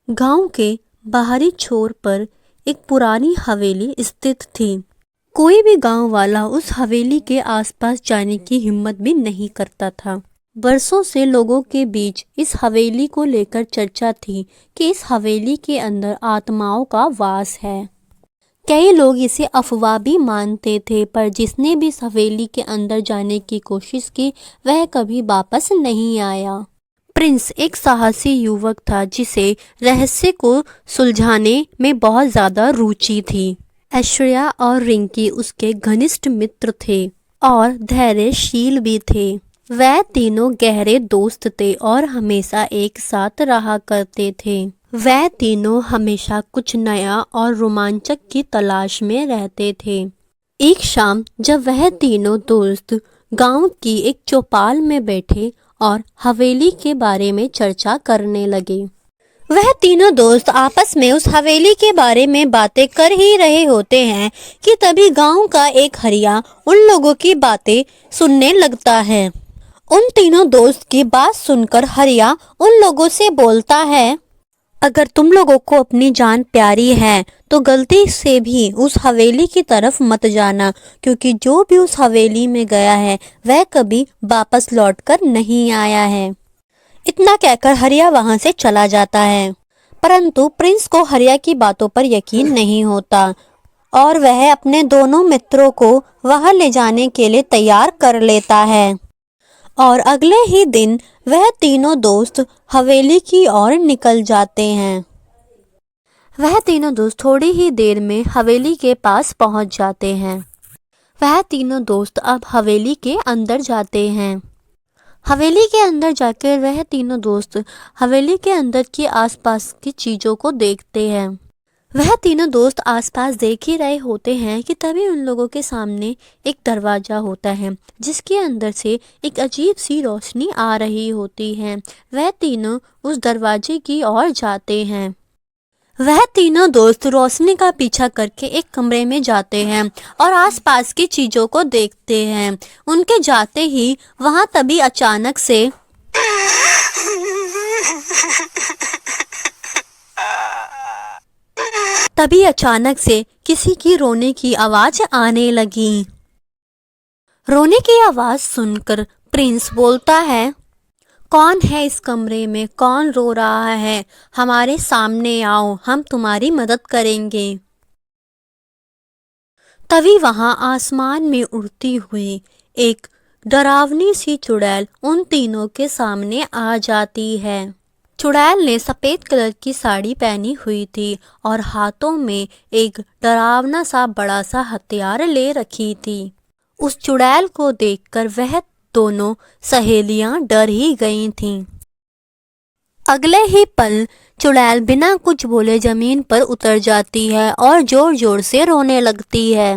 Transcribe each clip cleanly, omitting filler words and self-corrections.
गांव के बाहरी छोर पर एक पुरानी हवेली स्थित थी। कोई भी गांव वाला उस हवेली के आसपास जाने की हिम्मत भी नहीं करता था। बरसों से लोगों के बीच इस हवेली को लेकर चर्चा थी कि इस हवेली के अंदर आत्माओं का वास है। कई लोग इसे अफवाह भी मानते थे, पर जिसने भी इस हवेली के अंदर जाने की कोशिश की वह कभी वापस नहीं आया। प्रिंस एक साहसी युवक था जिसे रहस्य को सुलझाने में बहुत ज्यादा रुचि थी। ऐश्वर्या और रिंकी उसके घनिष्ठ मित्र थे और धैर्यशील भी थे। वह तीनों गहरे दोस्त थे और हमेशा एक साथ रहा करते थे। वह तीनों हमेशा कुछ नया और रोमांचक की तलाश में रहते थे। एक शाम जब वह तीनों दोस्त गांव की एक चौपाल में बैठे और हवेली के बारे में चर्चा करने लगे। वह तीनों दोस्त आपस में उस हवेली के बारे में बातें कर ही रहे होते हैं कि तभी गांव का एक हरिया उन लोगों की बातें सुनने लगता है। उन तीनों दोस्त की बात सुनकर हरिया उन लोगों से बोलता है, अगर तुम लोगों को अपनी जान प्यारी है तो गलती से भी उस हवेली की तरफ मत जाना, क्योंकि जो भी उस हवेली में गया है वह कभी वापस लौटकर नहीं आया है। इतना कहकर हरिया वहां से चला जाता है, परंतु प्रिंस को हरिया की बातों पर यकीन नहीं होता और वह अपने दोनों मित्रों को वहां ले जाने के लिए तैयार कर लेता है। और अगले ही दिन वह तीनों दोस्त हवेली की ओर निकल जाते हैं। वह तीनों दोस्त थोड़ी ही देर में हवेली के पास पहुंच जाते हैं। वह तीनों दोस्त अब हवेली के अंदर जाते हैं। हवेली के अंदर जाकर वह तीनों दोस्त हवेली के अंदर की आसपास की चीजों को देखते हैं। वह तीनों दोस्त आसपास देख ही रहे होते हैं कि तभी उन लोगों के सामने एक दरवाजा होता है जिसके अंदर से एक अजीब सी रोशनी आ रही होती है। वह तीनों उस दरवाजे की ओर जाते हैं। वह तीनों दोस्त रोशनी का पीछा करके एक कमरे में जाते हैं और आसपास की चीजों को देखते हैं। उनके जाते ही वहां तभी अचानक से किसी की रोने की आवाज आने लगी। रोने की आवाज सुनकर प्रिंस बोलता है, कौन है इस कमरे में? कौन रो रहा है? हमारे सामने आओ, हम तुम्हारी मदद करेंगे। तभी वहां आसमान में उड़ती हुई एक डरावनी सी चुड़ैल उन तीनों के सामने आ जाती है। चुड़ैल ने सफेद कलर की साड़ी पहनी हुई थी और हाथों में एक डरावना सा बड़ा सा हथियार ले रखी थी। उस चुड़ैल को देखकर वह दोनों सहेलियां डर ही गई थीं। अगले ही पल चुड़ैल बिना कुछ बोले जमीन पर उतर जाती है और जोर जोर से रोने लगती है।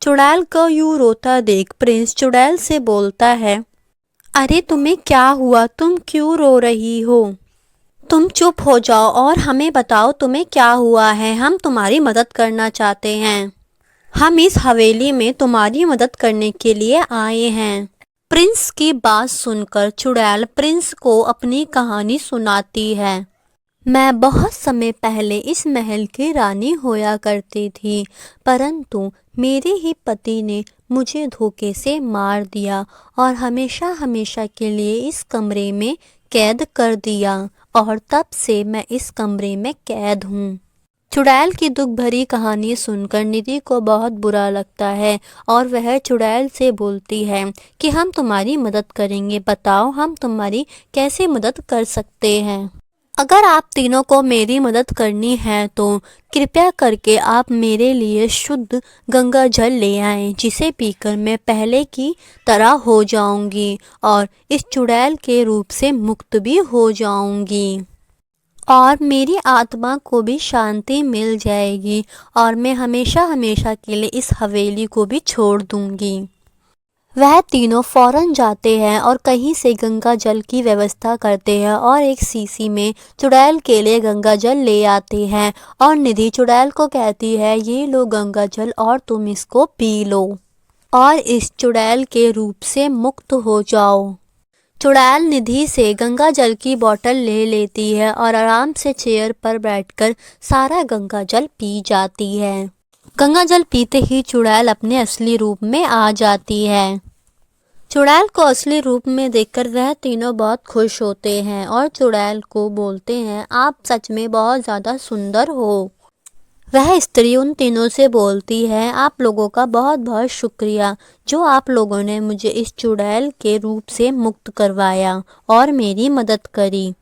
चुड़ैल को यूं रोता देख प्रिंस चुड़ैल से बोलता है, अरे तुम्हें क्या हुआ? तुम क्यों रो रही हो? तुम चुप हो जाओ और हमें बताओ तुम्हें क्या हुआ है। हम तुम्हारी मदद करना चाहते हैं। हम इस हवेली में तुम्हारी मदद करने के लिए आए हैं। प्रिंस की बात सुनकर चुड़ैल प्रिंस को अपनी कहानी सुनाती है। मैं बहुत समय पहले इस महल की रानी होया करती थी, परंतु मेरे ही पति ने मुझे धोखे से मार दिया और हमेशा हमेशा के लिए इस कमरे में कैद कर दिया और तब से मैं इस कमरे में कैद हूँ। चुड़ैल की दुख भरी कहानी सुनकर निधि को बहुत बुरा लगता है और वह चुड़ैल से बोलती है कि हम तुम्हारी मदद करेंगे, बताओ हम तुम्हारी कैसे मदद कर सकते हैं। अगर आप तीनों को मेरी मदद करनी है तो कृपया करके आप मेरे लिए शुद्ध गंगा जल ले आएं, जिसे पीकर मैं पहले की तरह हो जाऊंगी और इस चुड़ैल के रूप से मुक्त भी हो जाऊंगी और मेरी आत्मा को भी शांति मिल जाएगी और मैं हमेशा हमेशा के लिए इस हवेली को भी छोड़ दूंगी। वह तीनों फौरन जाते हैं और कहीं से गंगा जल की व्यवस्था करते हैं और एक सीसी में चुड़ैल के लिए गंगा जल ले आते हैं और निधि चुड़ैल को कहती है, ये लो गंगा जल और तुम इसको पी लो। और इस चुड़ैल के रूप से मुक्त हो जाओ। चुड़ैल निधि से गंगा जल की बोतल ले लेती है और आराम से चेयर पर बैठकर सारा गंगा जल पी जाती है। गंगा जल पीते ही चुड़ैल अपने असली रूप में आ जाती है। चुड़ैल को असली रूप में देखकर वह तीनों बहुत खुश होते हैं और चुड़ैल को बोलते हैं, आप सच में बहुत ज़्यादा सुंदर हो। वह स्त्री उन तीनों से बोलती है, आप लोगों का बहुत बहुत शुक्रिया जो आप लोगों ने मुझे इस चुड़ैल के रूप से मुक्त करवाया और मेरी मदद करी।